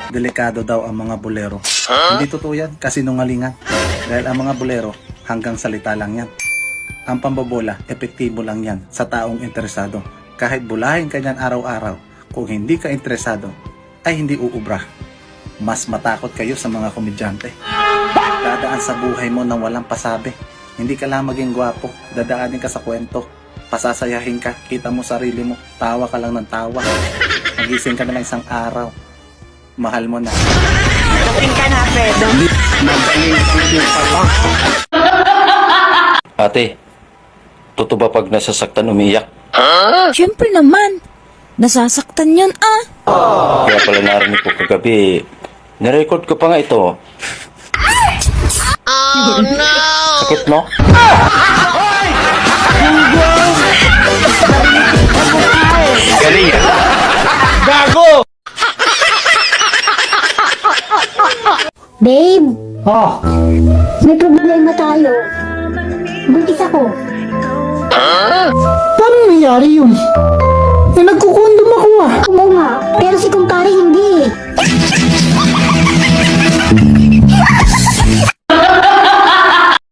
delikado daw ang mga bolero. Hindi totoo yan, kasi nungalingan. Dahil ang mga bolero, hanggang salita lang yan. Ang pambobola, epektibo lang yan sa taong interesado. Kahit bulahin ka niyan araw-araw, kung hindi ka interesado, ay hindi uubra. Mas matakot kayo sa mga komedyante. Dadaan sa buhay mo nang walang pasabi. Hindi ka lang maging gwapo, dadaanin ka sa kwento. Pasasayahin ka, kita mo sarili mo, tawa ka lang ng tawa. Magising ka na lang isang araw, mahal mo na. Dating ka na, Fredo. Ate, totoo ba pag nasasaktan umiyak? Siyempre naman. Nasasaktan yan ah. Kaya pala narinig ko kagabi, nirecord ko pa nga ito. Oh no! Sakit no? Galing yan. Babe, Oh, may problema tayo. Buntis ako. paano nangyari yun? Eh, nagkukondom ako ah. Oo nga, pero si kumpare hindi.